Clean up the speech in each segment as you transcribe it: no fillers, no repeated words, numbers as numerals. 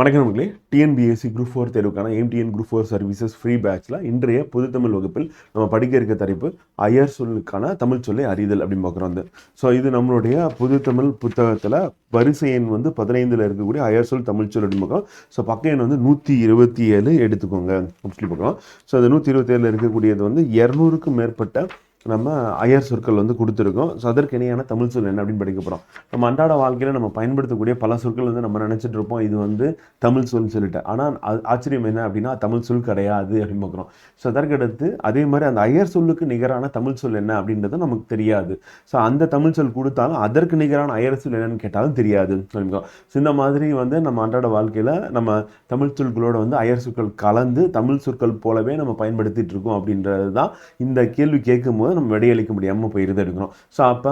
வணக்கம் நண்பர்களே. TNPSC group 4 தேர்வுக்கான எம்டிஎன் குரூப் 4 சர்வீசஸ் ஃப்ரீ பேட்சில் இன்றைய பொதுத்தமிழ் வகுப்பில் நம்ம படிக்க இருக்க தலைப்பு அயர் சொல்லுக்கான தமிழ் சொல்லை அறிதல் அப்படின்னு பார்க்குறோம். ஸோ இது நம்மளுடைய பொதுத்தமிழ் புத்தகத்தில் வரிசை எண் 15ல் இருக்கக்கூடிய அயர் சொல் தமிழ் சொல் அப்படின்னு பார்க்குறோம். ஸோ பக்க எண் 127 எடுத்துக்கோங்க அப்படின்னு சொல்லி பார்க்குறோம். ஸோ அந்த 127 இருக்கக்கூடியது 200க்கும் மேற்பட்ட நம்ம அயர் சொற்கள் கொடுத்துருக்கோம். ஸோ அதற்கு இணையான தமிழ் சொல் என்ன அப்படின்னு படிக்க போகிறோம். நம்ம அன்றாட வாழ்க்கையில் நம்ம பயன்படுத்தக்கூடிய பல சொற்கள் நம்ம நினச்சிட்டு இருப்போம் இது தமிழ் சொல்னு சொல்லிட்டு. ஆனால் ஆச்சரியம் என்ன அப்படின்னா தமிழ் சொல் கிடையாது அப்படின்னு பார்க்குறோம். ஸோ அதற்கடுத்து அதே மாதிரி அந்த அயர் சொல்லுக்கு நிகரான தமிழ் சொல் என்ன அப்படின்றது நமக்கு தெரியாது. ஸோ அந்த தமிழ் சொல் கொடுத்தாலும் அதற்கு நிகரான அயர் சொல் என்னன்னு கேட்டாலும் தெரியாது அப்படிங்கிறோம். ஸோ இந்த மாதிரி நம்ம அன்றாட வாழ்க்கையில் நம்ம தமிழ் சொற்களோட அயர் சொற்கள் கலந்து தமிழ் சொற்கள் போலவே நம்ம பயன்படுத்திட்டு இருக்கோம் அப்படின்றது தான் இந்த கேள்வி கேட்கும்போது நம்ம விடையளிக்க முடியாமல் போயிருது எடுக்கிறோம். ஸோ அப்போ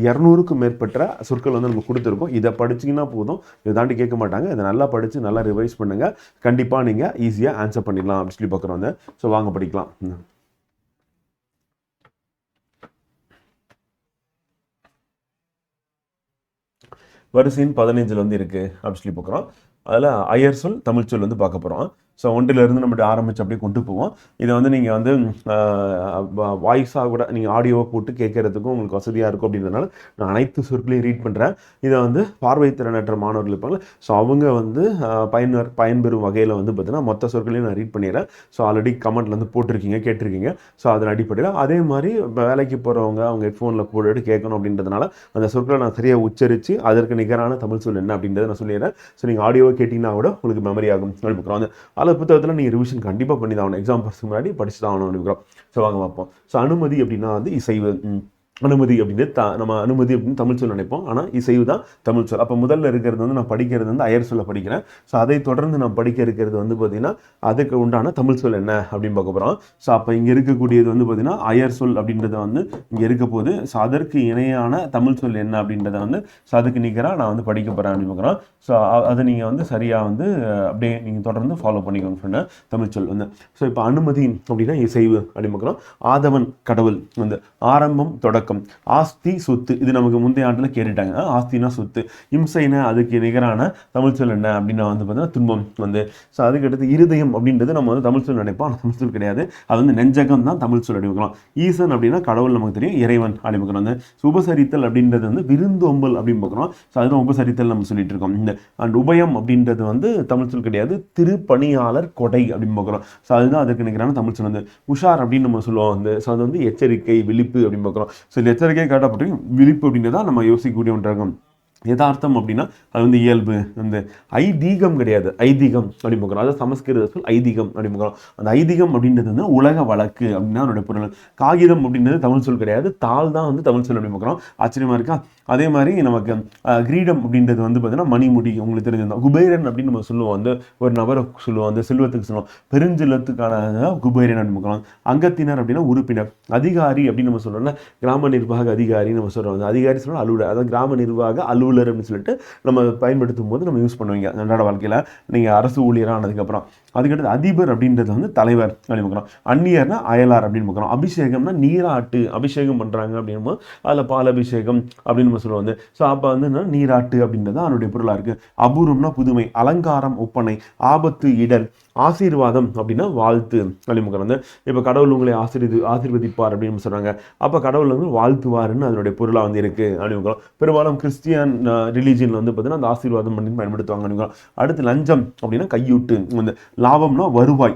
200க்கும் மேற்பட்ட சொற்கள் நம்ம கொடுத்துருக்கோம். இதை படிச்சிங்கன்னா போதும், இதை தாண்டி கேட்க மாட்டாங்க. இதை நல்லா படித்து நல்லா ரிவைஸ் பண்ணுங்கள். கண்டிப்பாக நீங்கள் ஈஸியாக ஆன்சர் பண்ணிடலாம் அப்படின்னு சொல்லி பார்க்குறோம். ஸோ வாங்க படிக்கலாம். வரிசையின் 15ல் இருக்குது அப்படின்னு சொல்லி பார்க்குறோம். அதில் அயர் சொல் தமிழ் சொல் பார்க்க போகிறோம். ஸோ 1லேருந்து நம்ம ஆரம்பித்து அப்படியே கொண்டு போவோம். இதை நீங்கள் வாய்ஸாக கூட நீங்கள் ஆடியோவை போட்டு கேட்கறதுக்கும் உங்களுக்கு வசதியாக இருக்கும் அப்படின்றதுனால நான் அனைத்து சொற்களையும் ரீட் பண்ணுறேன். இதை பார்வைத்திறனற்ற மாணவர்கள் இருப்பாங்க. ஸோ அவங்க பயன்பெறும் வகையில் பார்த்தீங்கன்னா மொத்த சொற்களையும் நான் ரீட் பண்ணிடுறேன். ஸோ ஆல்ரெடி கமெண்ட்லேருந்து போட்டிருக்கீங்க, கேட்டிருக்கீங்க. ஸோ அதன் அடிப்படையில் அதே மாதிரி வேலைக்கு போகிறவங்க அவங்க ஹெட்ஃபோனில் போட்டுட்டு கேட்கணும் அப்படின்றதுனால அந்த சொற்களை நான் சரியாக உச்சரித்து அதற்கு நிகரான தமிழ் சொல் என்ன அப்படின்றத நான் சொல்லிடுறேன். ஸோ நீங்கள் ஆடியோவை கேட்டிங்கன்னா கூட உங்களுக்கு மெமரி ஆகும் சொல்லிக்கிறோம். புத்தகத்தில் நீங்கள் ரிவிஷன் கண்டிப்பாக பண்ணி தான் ஆகணும். எக்ஸாம் பர்ஸ்க்கு முன்னாடி படிச்சு தான் ஆகணும் அப்படிங்கிறோம். ஸோ வாங்க பார்ப்போம். ஸோ அனுமதி அப்படின்னா இசைவு. அனுமதி அப்படின்னு நம்ம அனுமதி அப்படின்னு தமிழ் சொல் நினைப்போம். ஆனால் இசைவு தான் தமிழ் சொல். அப்போ முதல்ல இருக்கிறது நான் படிக்கிறது அயர் சொல்ல படிக்கிறேன். ஸோ அதை தொடர்ந்து நான் படிக்க இருக்கிறது பார்த்தீங்கன்னா அதுக்கு உண்டான தமிழ் சொல் என்ன அப்படின்னு பார்க்க போகிறோம். ஸோ அப்போ இங்கே இருக்கக்கூடியது பார்த்தீங்கன்னா அயர் சொல் அப்படின்றத இங்கே இருக்க போது. ஸோ அதற்கு இணையான தமிழ் சொல் என்ன அப்படின்றத ஸோ அதுக்கு நிகராக நான் படிக்க போகிறேன் அப்படின்னு பார்க்குறோம். ஸோ அதை நீங்கள் சரியாக அப்படியே நீங்கள் தொடர்ந்து ஃபாலோ பண்ணிக்கோங்க ஃப்ரெண்டு. தமிழ் சொல் ஸோ இப்போ அனுமதி அப்படின்னா இசைவு அப்படின்னு பார்க்குறோம். ஆதவன் கடவுள் ஆரம்பம் தொடக்கம். ஆஸ்தி சொத்து, இது நமக்கு முந்தைய ஆண்டில் கேட்டுட்டாங்க. ஆஸ்தினா சொத்து. இம்சைனா அதுக்கு நிகரான தமிழ் சொல் என்ன அப்படின்னா பார்த்தீங்கன்னா துன்பம். ஸோ அதுக்கடுத்து இருதயம் அப்படின்றது நம்ம தமிழ் சொல் நினைப்போம். ஆனால் தமிழ் சொல் கிடையாது. அது நெஞ்சகம் தான் தமிழ் சொல் அடிமைக்கலாம். ஈசன் அப்படின்னா கடவுள் நமக்கு தெரியும், இறைவன் அடிமைக்கிறோம். உபசரித்தல் அப்படின்றது விருந்தோம்பல் அப்படின்னு பார்க்குறோம். ஸோ அதுதான் உபசரித்தல் நம்ம சொல்லிட்டு இருக்கோம். அண்ட் உபயம் அப்படின்றது தமிழ் சொல் கிடையாது, திருப்பணியாளர் கொடை அப்படின்னு பார்க்குறோம். ஸோ அதுதான் அதுக்கு நிகரான தமிழ் சொல். உஷார் அப்படின்னு நம்ம சொல்லுவோம். ஸோ அது எச்சரிக்கை விழிப்பு அப்படின்னு பார்க்குறோம். ஸோ இந்த எச்சரிக்கையை காட்டப்பட்டு விழிப்பு அப்படின்றத நம்ம யோசிக்கக்கூடிய ஒன்றாகும். யதார்த்தம் அப்படின்னா அது இயல்பு. ஐதீகம் கிடையாது, ஐதீகம் அப்படின்னு பார்க்குறோம். அதாவது சமஸ்கிருத சொல் ஐதீகம் அப்படின்னு பார்க்குறோம். அந்த ஐதீகம் அப்படின்றது உலக வழக்கு அப்படின்னா அதனுடைய பொருள். காகிதம் அப்படின்றது தமிழ் சொல் கிடையாது, தாள் தான் தமிழ் சொல் அப்படின்னு பார்க்குறோம். ஆச்சரியமா இருக்கா? அதே மாதிரி நமக்கு கிரீடம் அப்படின்றது பார்த்தீங்கன்னா மணிமுடி, உங்களுக்கு தெரிஞ்சிருந்தோம். குபேரன் அப்படின்னு நம்ம சொல்லுவோம். ஒரு நபரை சொல்லுவோம், செல்வத்துக்கு சொல்லுவோம். பெருஞ்செல்வத்துக்கான குபேரன் அப்படின்னு பார்க்குறோம். அங்கத்தினர் அப்படின்னா உறுப்பினர். அதிகாரி அப்படின்னு நம்ம சொல்கிறோம்ல, கிராம நிர்வாக அதிகாரி நம்ம சொல்கிறோம். அதிகாரி சொல்லணும் அலுவலர், அதாவது கிராம நிர்வாக அலுவலர் அப்படின்னு சொல்லிட்டு நம்ம பயன்படுத்தும் போது நம்ம யூஸ் பண்ணுவீங்க அன்றாட வாழ்க்கையில் நீங்கள் அரசு ஊழியராக ஆனதுக்கப்புறம். அதுக்கடுத்து அதிபர் அப்படின்றது தலைவர் அப்படின்னு பார்க்குறோம். அந்நியர்னா அயலார் அப்படின்னு பார்க்குறோம். அபிஷேகம்னா நீராட்டு, அபிஷேகம் பண்ணுறாங்க அப்படின்னும் அதில் பால் அபிஷேகம் அப்படின்னு நம்ம சொல்லுவோம். ஸோ அப்போ நீராட்டு அப்படின்றது அதனுடைய பொருளாக இருக்குது. அபூர்வம்னா புதுமை, அலங்காரம் ஒப்பனை, ஆபத்து இடர், ஆசீர்வாதம் அப்படின்னா வாழ்த்து அப்படின்னு பார்க்குறோம். இப்போ கடவுள் உங்களை ஆசீர்வதிப்பார் அப்படின்னு சொல்கிறாங்க. அப்போ கடவுள் வாழ்த்துவாருன்னு அதனுடைய பொருளாக இருக்குது அப்படின்னு பார்க்குறோம். பெரும்பாலும் கிறிஸ்டியன் ரிலீஜியனில் பார்த்தீங்கன்னா அந்த ஆசீர்வாதம் பண்ணி பயன்படுத்துவாங்க. அடுத்து லஞ்சம் அப்படின்னா கையூட்டு. லாபம்னா வருவாய்.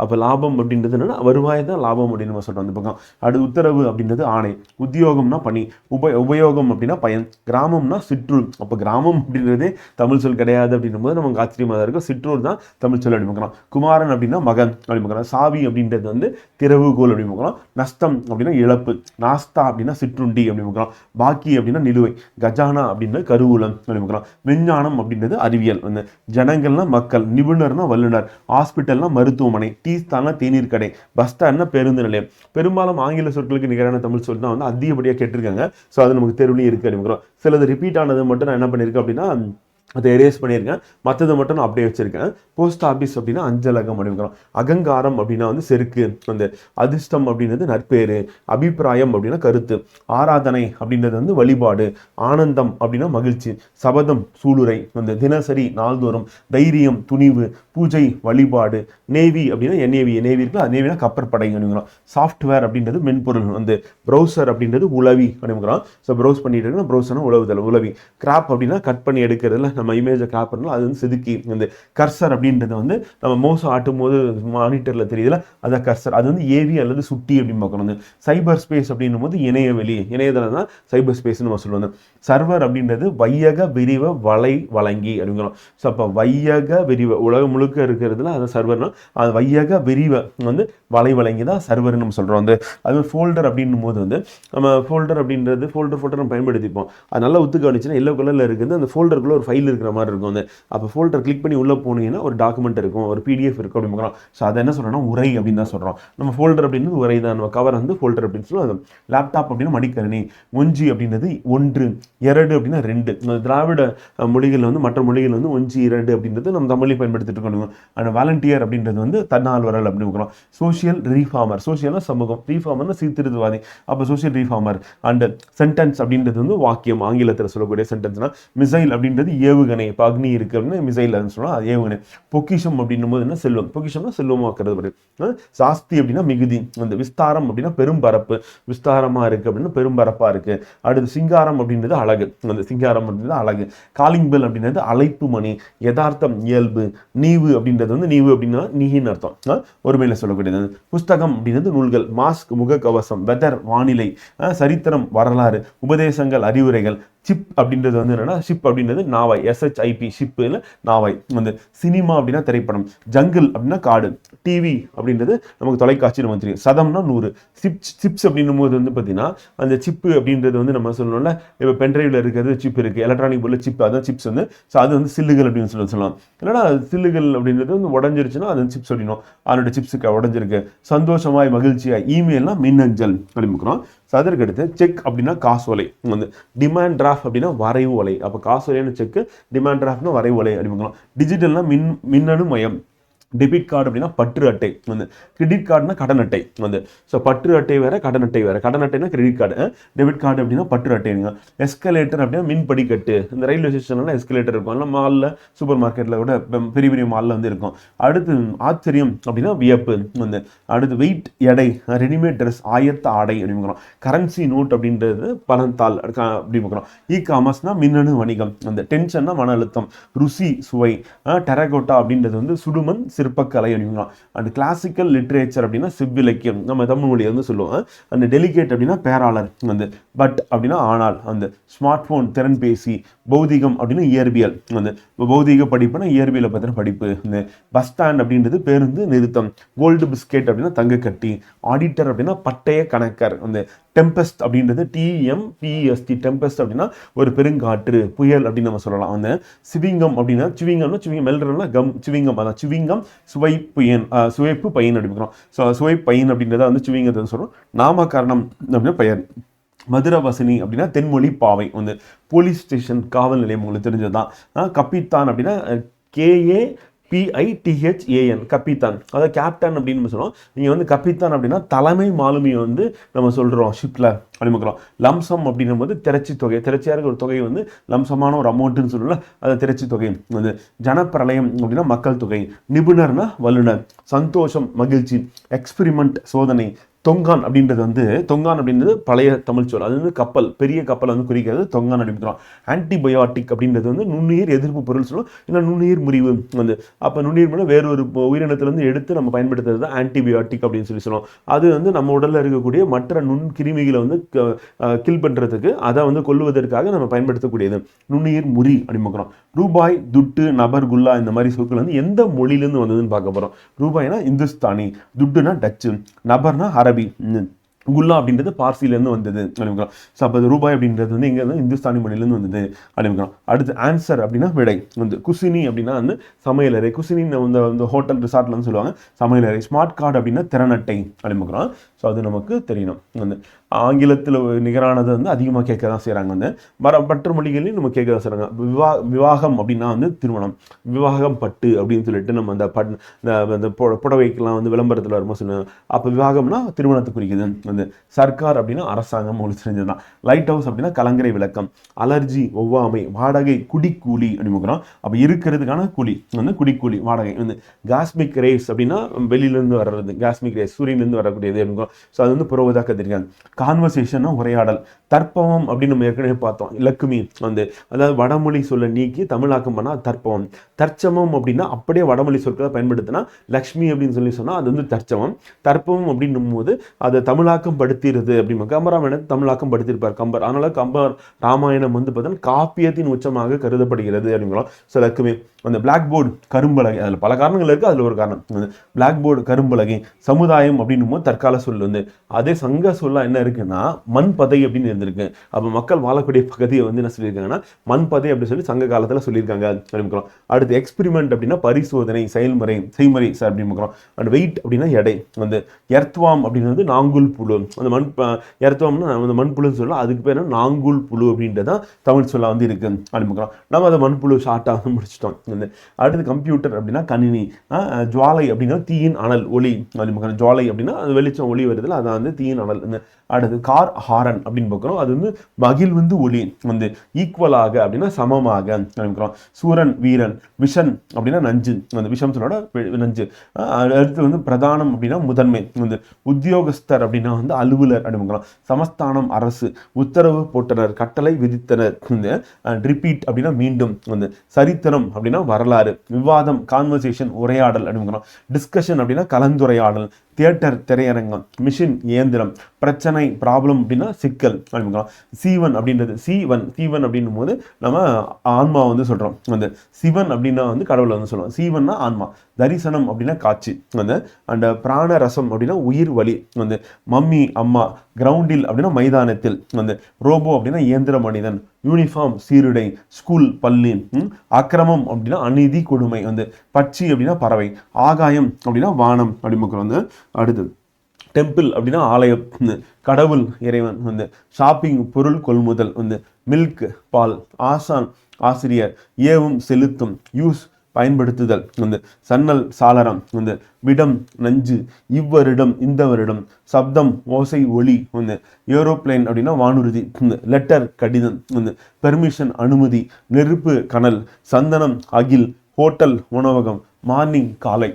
அப்போ லாபம் அப்படின்றது என்னன்னா வருவாய் தான் லாபம் அப்படின்னு நம்ம சொல்கிறோம். அந்த பக்கம் அடுத்து உத்தரவு அப்படின்றது ஆணை. உத்தியோகம்னா பணி. உபயோகம் அப்படின்னா பயன். கிராமம்னா சிற்றூர். அப்போ கிராமம் அப்படின்றதே தமிழ் சொல் கிடையாது அப்படின்னும் போது நமக்கு ஆச்சரியமாக தான் இருக்கும். சிற்றூர் தான் தமிழ் சொல் அப்படின்னு பார்க்கலாம். குமாரன் அப்படின்னா மகன் அப்படின்னு பார்க்கலாம். சாவி அப்படின்றது திறவுகோல் அப்படின்னு பார்க்கலாம். நஷ்டம் அப்படின்னா இழப்பு. நாஸ்தா அப்படின்னா சிற்றுண்டி அப்படின்னு பார்க்கலாம். பாக்கி அப்படின்னா நிலுவை. கஜானா அப்படின்னா கருவூலம் அப்படின்னு பார்க்கலாம். விஞ்ஞானம் அப்படின்றது அறிவியல். ஜனங்கள்னா மக்கள். நிபுணர்னா வல்லுநர். ஹாஸ்பிட்டல்னா மருத்துவமனை. டீ ஸ்தானா தேநீர் கடை. பஸ் ஸ்டாண்ட்னா பேருந்து நிலையம். பெரும்பாலும் ஆங்கில சொற்களுக்கு நிகரான தமிழ் சொல் தான் அதிகப்படியாக கேட்டிருக்காங்க. ஸோ அது நமக்கு தேர்வுலையும் இருக்குது அப்படிங்கிறோம். சிலது ரிப்பீட் ஆனது மட்டும் நான் என்ன பண்ணியிருக்கேன் அப்படின்னா அதை எரேஸ் பண்ணியிருக்கேன், மற்றதை மட்டும் நான் அப்படியே வச்சிருக்கேன். போஸ்ட் ஆஃபீஸ் அப்படின்னா அஞ்சலகம் அப்படிங்கிறோம். அகங்காரம் அப்படின்னா வந்து செருக்கு, அந்த அதிர்ஷ்டம் அப்படின்றது நற்பேறு, அபிப்பிராயம் அப்படின்னா கருத்து, ஆராதனை அப்படின்றது வந்து வழிபாடு, ஆனந்தம் அப்படின்னா மகிழ்ச்சி, சபதம் சூளுரை, அந்த தினசரி நாள்தோறும், தைரியம் துணிவு, பூஜை வழிபாடு, நேவி அப்படின்னா என்ஏவி, நேவி இருக்குல்ல, நேவினா கப்பற்படை அப்படிங்கிறோம். சாஃப்ட்வேர் அப்படின்றது மென்பொருள், வந்து ப்ரௌசர் அப்படின்றது உளவி அப்படிங்கிறோம். ஸோ ப்ரௌஸ் பண்ணிட்டு இருக்குன்னா ப்ரௌசர்னா உழவுதல் உளவி. கிராப் அப்படின்னா கட் பண்ணி எடுக்கிறதுல நம்ம இமேஜை கிராப் பண்ணலாம், அது வந்து செதுக்கி. இந்த கர்சர் அப்படின்றது வந்து நம்ம மவுஸ் ஆட்டும் போது மானிட்டரில் தெரியுதுல, அதான் கர்சர், அது வந்து ஏவி அல்லது சுட்டி அப்படின்னு பார்க்கணும். வந்து சைபர் ஸ்பேஸ் அப்படின்னும் போது இணையவெளி, இணையதளம் தான் சைபர் ஸ்பேஸ்னு நம்ம சொல்லுவாங்க. சர்வர் அப்படின்றது வையக விரிவ வலை வழங்கி அப்படிங்கிறோம். ஸோ அப்போ வையக விரிவ உலகம் முழுக்க இருக்கிறதுல அது சர்வர்னா, அது வையக விரிவ வந்து வலை வழங்கி தான் சர்வர்னு நம்ம சொல்கிறோம். வந்து அது ஃபோல்டர் அப்படின்னும் போது வந்து நம்ம ஃபோல்டர் அப்படின்றது ஃபோல்டர் நம்ம பயன்படுத்திப்போம். அது நல்லா ஒத்து கவனிச்சுன்னா எல்லோ கலரில் இருக்குது, அந்த ஃபோல்டருக்குள்ள ஒரு ஃபைல் இருக்கிற மாதிரி இருக்கும். வந்து அப்போ ஃபோல்டர் கிளிக் பண்ணி உள்ளே போனீங்கன்னா ஒரு டாக்குமெண்ட் இருக்கும், ஒரு பிடிஎஃப் இருக்கும் அப்படின்னு பார்க்குறோம். ஸோ அதை என்ன சொல்கிறோம்னா உரை அப்படின்னு தான் சொல்கிறோம். நம்ம ஃபோல்டர் அப்படின்னு உரை தான், நம்ம கவர் வந்து ஃபோல்டர் அப்படின்னு சொல்லுவோம். லேப்டாப் அப்படின்னா மடிக்கணினி, ஒஞ்சி அப்படின்றது ஒன்று, இரண்டு அப்படின்னா ரெண்டு. திராவிட மொழிகள் வந்து மற்ற மொழிகள் வந்து ஒஞ்சி இரண்டு அப்படின்றது நம்ம தமிழையும் பயன்படுத்திட்டு இருக்கணும். அண்ட் வாலண்டியர் அப்படின்றது வந்து தன்னால்வரல் அப்படின்னு பார்க்குறோம். சோஷியல் ரீஃபார்மர், சோஷியல்னா சமூகம், ரீஃபார்மர்னா சீர்திருத்தவாதி, அப்போ சோஷியல் ரீஃபார்மர். அண்ட் சென்டென்ஸ் அப்படின்றது வந்து வாக்கியம், ஆங்கிலத்தில் சொல்லக்கூடிய சென்டென்ஸ்னா. மிசைல் அப்படின்றது ஏவுகணை, இப்போ அக்னி இருக்கு அப்படின்னா மிசைல் சொல்லலாம், அது ஏவுகணை. பொக்கிஷம் அப்படின்னும் போது என்ன செல்வம், பொக்கிஷம்னா செல்வமாக்குறது. சாஸ்தி அப்படின்னா மிகுதி, அந்த விஸ்தாரம் அப்படின்னா பெரும்பரப்பு, விஸ்தாரமா இருக்கு அப்படின்னா பெரும்பரப்பா இருக்கு. அடுத்து சிங்காரம் அப்படின்றது அழகு, அந்த சிங்காரம் அப்படின்றது அழகு. காலிங் பெல் அப்படின்றது அழைப்பு மணி, யதார்த்தம் இயல்பு. நீவு அப்படின்றது வந்து நீவு அப்படின்னா நீகின்னு அர்த்தம், ஒருமையில சொல்லக்கூடியது. புஸ்தகம் அப்படின்றது நூல்கள், மாஸ்க் முகக்கவசம், வெதர் வானிலை, சரித்திரம் வரலாறு, உபதேசங்கள் அறிவுரைகள். சிப் அப்படின்றது வந்து என்னன்னா, ஷிப் அப்படின்றது நாவாய், எஸ்ஹெச்ஐபி ஷிப்பில் நாவாய். வந்து சினிமா அப்படின்னா திரைப்படம், ஜங்கிள் அப்படின்னா காடு, டிவி அப்படின்றது நமக்கு தொலைக்காட்சி நம்ம தெரியும். சதம்னா 100, சிப்ஸ் அப்படின்னும் போது வந்து பார்த்தீங்கன்னா அந்த சிப்பு அப்படின்றது வந்து நம்ம சொல்லணும்ல, இப்போ பென்ட்ரைவில் இருக்கிறது சிப் இருக்குது, எலக்ட்ரானிக் பொருள் சிப், அதான் சிப்ஸ் வந்து. ஸோ அது வந்து சில்லுகள் அப்படின்னு சொல்லலாம். இல்லைன்னா சில்லுகள் அப்படின்றது வந்து உடஞ்சிருச்சுன்னா அது சிப்ஸ் அப்படின்னும். அதனுடைய சிப்ஸுக்கு உடஞ்சிருக்கு. சந்தோஷமாய் மகிழ்ச்சியாய், இமெயில்னா மின்னஞ்சல் அப்படிங்கிறோம். ஸோ அதற்கு அடுத்து செக் அப்படின்னா காசோலை, வந்து டிமாண்ட் டிராஃப்ட் அப்படின்னா வரைவு ஓலை. அப்போ காசோலைன்னு செக்கு, டிமாண்ட் டிராஃப்ட்னா வரைவு ஓலை அப்படிங்கிறோம். டிஜிட்டல்னா மின்னணு மயம். டெபிட் கார்டு அப்படின்னா பற்று அட்டை, வந்து கிரெடிட் கார்டுனா கடன் அட்டை. வந்து ஸோ பற்று அட்டை வேற, கடன் அட்டை வேற. கடன் அட்டைனா கிரெடிட் கார்டு, டெபிட் கார்டு அப்படின்னா பற்று அட்டைங்க. எஸ்கலேட்டர் அப்படின்னா மின் படிக்கட்டு, இந்த ரயில்வே ஸ்டேஷன்லாம் எஸ்கலேட்டர் இருக்கும், இல்லை மாலில் சூப்பர் மார்க்கெட்டில் கூட பெரிய பெரிய மாலில் வந்து இருக்கும். அடுத்து ஆச்சரியம் அப்படின்னா வியப்பு. வந்து அடுத்து வெயிட் எடை, ரெடிமேட் ட்ரெஸ் ஆயத்த ஆடை அப்படிங்கிறோம். கரன்சி நோட் அப்படின்றது பணத்தாள் அப்படி பார்க்குறோம். இ காமர்ஸ்னா மின்னணு வணிகம். அந்த டென்ஷன்னா மன அழுத்தம். ருசி சுவை, டெரகோட்டா அப்படின்றது வந்து சுடுமண் சிற்பக்கலை அப்படின்னா. அண்ட் கிளாசிக்கல் லிட்ரேச்சர் அப்படின்னா செவ்விலக்கியம், நம்ம தமிழ் மொழியை வந்து சொல்லுவோம். அந்த டெலிகேட் அப்படின்னா பேராளர், வந்து பட் அப்படின்னா ஆனால். அந்த ஸ்மார்ட் போன் திறன்பேசி, பௌதிகம் அப்படின்னா இயற்பியல், அந்த பௌதிக படிப்புனா இயற்பியலை பற்றின படிப்பு. இந்த பஸ் ஸ்டாண்ட் அப்படின்றது பேருந்து நிறுத்தம். கோல்டு பிஸ்கெட் அப்படின்னா தங்கக்கட்டி. ஆடிட்டர் அப்படின்னா பட்டய கணக்கர். அந்த டெம்பஸ்ட் அப்படின்றது டிஎம்பிஎஸ்டி, டெம்பஸ்ட் அப்படின்னா ஒரு பெருங்காற்று புயல் அப்படின்னு நம்ம சொல்லலாம். வந்து சிவிங்கம் அப்படின்னா சிவிங்கம்னா சிவிங்கம் மெல்றனா கம், சிவிங்கம் அதான் சிவிங்கம், சுவைப்பு பையன் அப்படிங்கிறோம். ஸோ சுவைப்பு பையன் அப்படின்றத வந்து சிவிங்கத்தை சொல்கிறோம். நாமகரணம் அப்படின்னா பெயர். மதுரவசனி அப்படின்னா தென்மொழி பாவை. வந்து போலீஸ் ஸ்டேஷன் காவல் நிலையம் உங்களுக்கு தெரிஞ்சதுதான். கப்பித்தான் அப்படின்னா KAPITHAN, கப்பித்தான், அதாவது கேப்டன் அப்படின்னு நம்ம சொல்லுவோம். நீங்கள் வந்து கப்பித்தான் அப்படின்னா தலைமை மாலுமியை வந்து நம்ம சொல்கிறோம் ஷிப்பில் அப்படிங்கிறோம். லம்சம் அப்படின்னும் போது திரட்சி தொகை, திரட்சியாக இருக்கிற ஒரு தொகை வந்து லம்சமான ஒரு அமௌண்ட்டுன்னு சொல்லல, அது திரட்சி தொகை. வந்து ஜனப்பிரளயம் அப்படின்னா மக்கள் தொகை. நிபுணர்னா வல்லுனர். சந்தோஷம் மகிழ்ச்சி. எக்ஸ்பிரிமெண்ட் சோதனை. தொங்கான் அப்படின்றது வந்து, தொங்கான் அப்படின்றது பழைய தமிழ் சொல், அது வந்து கப்பல், பெரிய கப்பல் வந்து குறிக்கிறது தொங்கான் அப்படிங்கிறோம். ஆன்டிபயோட்டிக் அப்படின்றது வந்து நுண்ணுயிர் எதிர்ப்பு பொருள் சொல்லுவோம், இல்லை நுண்ணுயிர் முறிவு. வந்து அப்போ நுண்ணுயிர் முறை வேறொரு உயிரினத்திலிருந்து எடுத்து நம்ம பயன்படுத்துறது தான் ஆன்டிபயோட்டிக் அப்படின்னு சொல்லுவோம். அது வந்து நம்ம உடலில் இருக்கக்கூடிய மற்ற நுண்கிருமிகளை வந்து கில் பண்ணுறதுக்கு, அதை வந்து கொல்லுவதற்காக நம்ம பயன்படுத்தக்கூடியது நுண்ணுயிர் முறி அப்படிங்கிறோம். ரூபாய், துட்டு, நபர், குல்லா இந்த மாதிரி சொற்கள் வந்து எந்த மொழியிலேருந்து வந்ததுன்னு பார்க்க போகிறோம். ரூபாய்னா இந்துஸ்தானி, துட்டுனா டச்சு, நபர்னா அரபி, குல்லா அப்படின்றது பார்சிலேருந்து வந்தது அப்படிங்கிறோம். ஸோ அப்போ ரூபாய் அப்படின்றது வந்து இங்கே வந்து இந்துஸ்தானி மொழியிலேருந்து வந்தது அப்படிங்கிறோம். அடுத்து ஆன்சர் அப்படின்னா விடை. வந்து குசினி அப்படின்னா வந்து சமையலறை, குசினின்னு வந்து ஹோட்டல் ரிசார்ட்ல வந்து சொல்லுவாங்க சமையலறை. ஸ்மார்ட் கார்டு அப்படின்னா திறனட்டை அப்படிங்கிறோம். ஸோ அது நமக்கு தெரியணும். வந்து ஆங்கிலத்தில் நிகரானது வந்து அதிகமாக கேட்க தான் செய்கிறாங்க. வந்து மற்ற மொழிகளையும் நம்ம கேட்க தான் செய்கிறாங்க. விவாகம் அப்படின்னா வந்து திருமணம், விவாகம் பட்டு அப்படின்னு சொல்லிட்டு நம்ம அந்த புடவைக்கெல்லாம் வந்து விளம்பரத்தில் வரும்போது சொல்லுவாங்க. அப்போ விவாகம்னா திருமணத்தை குறிக்குது. வந்து சர்க்கார் அப்படின்னா அரசாங்கம், உங்களுக்கு தெரிஞ்சதுதான். லைட் ஹவுஸ் அப்படின்னா கலங்கரை விளக்கம், அலர்ஜி ஒவ்வாமை, வாடகை குடிக்கூலி அப்படிங்கிறோம். அப்போ இருக்கிறதுக்கான கூலி வந்து குடிக்கூலி, வாடகை. வந்து காஸ்மிக் ரேஸ் அப்படின்னா வெளியிலேருந்து வர்றது, காஸ்மிக் ரேஸ் சூரியன்லேருந்து வரக்கூடியது அப்படிங்கிறோம். ஸோ அது வந்து புறவதாக கத்திரிக்காங்க. கான்வர்சேஷன்னா உரையாடல். தற்பவம் அப்படின்னு நம்ம ஏற்கனவே பார்த்தோம். இலக்குமி வந்து அதாவது வடமொழி சொல்ல நீக்கி தமிழாக்கம் பண்ணால் தற்பவம். தற்சமம் அப்படின்னா அப்படியே வடமொழி சொற்களை பயன்படுத்தினா லக்ஷ்மி அப்படின்னு சொல்லி சொன்னால் அது வந்து தற்சமம். தற்பவம் அப்படின்னும் போது அதை தமிழாக்கம் படுத்திடுது அப்படின்னு கம்பராமாயணத்தை தமிழாக்கம் படுத்திருப்பார் கம்பர். அதனால கம்பர் ராமாயணம் வந்து பார்த்தீங்கன்னா காப்பியத்தின் உச்சமாக கருதப்படுகிறது அப்படிங்கிறோம். ஸோ இலக்குமி. அந்த பிளாக் போர்டு கரும்பலகை, அதில் பல காரணங்கள் இருக்குது, அதில் ஒரு காரணம் பிளாக் போர்டு கரும்பலகை. சமுதாயம் அப்படின்னும் போது தற்கால சொல் வந்து அதே சங்க சொல்ல என்ன இருக்குன்னா மண் பதை அப்படின்னு இருந்திருக்கு. அப்போ மக்கள் வாழக்கூடிய பகுதியை வந்து என்ன சொல்லியிருக்காங்கன்னா மண் பதை அப்படின்னு சொல்லி சங்க காலத்தில் சொல்லியிருக்காங்க அப்படிங்கிறோம். அடுத்து எக்ஸ்பிரிமெண்ட் அப்படின்னா பரிசோதனை, செய்முறை சார் அப்படிங்கிறோம். அண்ட் வெயிட் அப்படின்னா எடை. வந்து எர்த்வாம் அப்படின்னு வந்து நாங்குல் புழு. அந்த எர்த்வாம்னா அந்த மண்புழுன்னு சொல்லலாம், அதுக்கு பேர் நாங்குல் புழு அப்படின்றதான் தமிழ் சொல்ல வந்து இருக்கு அப்படிங்கிறோம். நம்ம அதை மண்புழு ஷார்ட்டாக வந்து முடிச்சிட்டோம். அடுத்து கம்ப்யூட்டர் அப்படின்னா கணினி. ஜுவாலை அப்படின்னா தீயின் அனல் ஒளி. ஜுவாலை அப்படின்னா அது வெளிச்சம் ஒளி வருதுல, அதான் வந்து தீயின் அனல். அடுத்து கார் ஹாரன் அப்படின்னு பார்க்குறோம். அது வந்து மகிழ் வந்து ஒளி. வந்து ஈக்குவலாக அப்படின்னா சமமாக அப்படிங்கிறோம். சூரன் வீரன். விஷன் அப்படின்னா நஞ்சு. அந்த விஷம் சொல்லோட நஞ்சு. அடுத்து வந்து பிரதானம் அப்படின்னா முதன்மை. வந்து உத்தியோகஸ்தர் அப்படின்னா வந்து அலுவலர் அப்படிங்கிறோம். சமஸ்தானம் அரசு. உத்தரவு போட்டனர், கட்டளை விதித்தனர். ரிப்பீட் அப்படின்னா மீண்டும். வந்து சரித்திரம் அப்படின்னா வரலாறு. விவாதம் கான்வர்சேஷன் உரையாடல் அப்படிங்கிறோம். டிஸ்கஷன் அப்படின்னா கலந்துரையாடல். தியேட்டர் திரையரங்கம். மிஷின் இயந்திரம். பிரச்சனை ப்ராப்ளம் அப்படின்னா சிக்கல் அப்படிங்கிறோம். சீவன் அப்படின்றது சீவன் அப்படின்னும் போது நம்ம ஆன்மா வந்து சொல்கிறோம். வந்து சிவன் அப்படின்னா வந்து கடவுளை வந்து சொல்லுவோம். சீவன்னா ஆன்மா. தரிசனம் அப்படின்னா காட்சி. வந்து அண்ட் பிராணரசம் அப்படின்னா உயிர் வலி. வந்து மம்மி அம்மா. கிரவுண்டில் அப்படின்னா மைதானத்தில். வந்து ரோபோ அப்படின்னா இயந்திர மனிதன். யூனிஃபார்ம் சீருடை. ஸ்கூல் பள்ளி. அக்கிரமம் அப்படின்னா அநீதி கொடுமை. வந்து பட்சி அப்படின்னா பறவை. ஆகாயம் அப்படின்னா வானம் அப்படிங்கிறோம். வந்து அடுத்து டெம்பிள் அப்படின்னா ஆலயம். கடவுள் இறைவன். வந்து ஷாப்பிங் பொருள் கொள்முதல். வந்து மில்க் பால். ஆசான் ஆசிரியர். ஏவும் செலுத்தும். யூஸ் பயன்படுத்துதல். வந்து சன்னல் சாளரம். வந்து விடம் நஞ்சு. இவ்வருடம் இந்த வருடம். சப்தம் ஓசை ஒளி. வந்து ஏரோப்ளைன் அப்படின்னா வானூர்தி. லெட்டர் கடிதம். வந்து பெர்மிஷன் அனுமதி. நெருப்பு கனல். சந்தனம் அகில். ஹோட்டல் உணவகம். மார்னிங் காலை.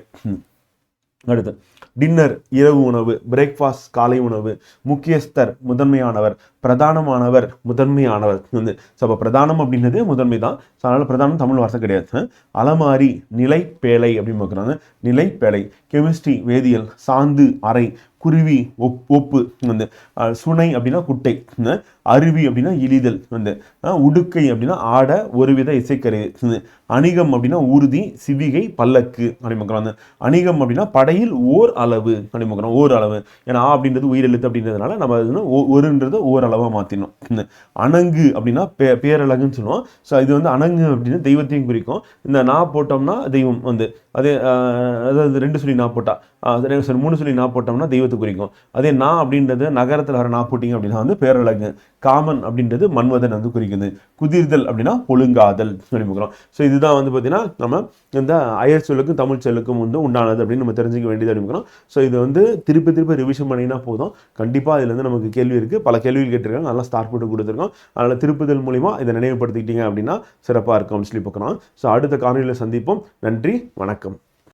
அடுத்து டின்னர் இரவு உணவு. பிரேக்ஃபாஸ்ட் காலை உணவு. முக்கியஸ்தர் முதன்மையானவர். பிரதானமானவர் முதன்மையானவர். வந்து ஸோ அப்போ பிரதானம் அப்படின்றது முதன்மை தான். ஸோ அதனால் பிரதானம் தமிழ் வார்த்தை கிடையாது. அலமாரி நிலை பேழை அப்படின்னு பார்க்குறாங்க. நிலை பேழை. கெமிஸ்ட்ரி வேதியியல். சாந்து அறை. குருவி ஒப்பு. வந்து சுனை அப்படின்னா குட்டை. அருவி அப்படின்னா இழிதல். வந்து உடுக்கை அப்படின்னா ஆட ஒருவித இசைக்கருவி. அணிகம் அப்படின்னா ஊர்தி சிவிகை பல்லக்கு அப்படிங்கிறோம். அணிகம் அப்படின்னா படையில் ஓர் அளவு அப்படிங்கிறோம். ஓர் அளவு. ஏன்னா அப்படின்றது உயிரெழுத்து அப்படின்றதுனால நம்ம ஒருன்றது ஓரளவாக மாற்றினோம். அணங்கு அப்படின்னா பேரழகுன்னு சொல்லுவோம். ஸோ இது வந்து அணங்கு அப்படின்னு தெய்வத்தையும் குறிக்கும். இந்த நா போட்டோம்னா தெய்வம். வந்து அதே அதாவது 2 சொல்லி நா போட்டா 3 சொல்லி நா போட்டோம்னா தெய்வத்தை குறிக்கும். அதே நா அப்படின்றது நகரத்தில் வர நா போட்டிங்க அப்படின்னா வந்து பேரழகு. காமன் அப்படின்றது மன்மதன் வந்து குறிக்குது. குதிர்தல் அப்படின்னா ஒழுங்காதல் அப்படிங்கிறோம். ஸோ இதுதான் வந்து பார்த்தீங்கன்னா நம்ம இந்த அயர் சொல்லுக்கும் தமிழ் சொல்லுக்கும் வந்து உண்டானது அப்படின்னு நம்ம தெரிஞ்சுக்க வேண்டியது அப்படிங்கிறோம். ஸோ இது வந்து திருப்பி ரிவிஷன் பண்ணினா போதும். கண்டிப்பாக இதுலேருந்து நமக்கு கேள்வி இருக்குது. பல கேள்விகள் கேட்டிருக்காங்க, நல்லா ஸ்டார்ட் போட்டு கொடுத்துருக்கோம். அதனால் திருப்புதல் மூலிமா இதை நினைவுபடுத்திக்கிட்டீங்க அப்படின்னா சிறப்பாக இருக்கும் அப்படின்னு சொல்லி பார்க்குறோம். ஸோ அடுத்த காணொலியில் சந்திப்போம். நன்றி, வணக்கம்.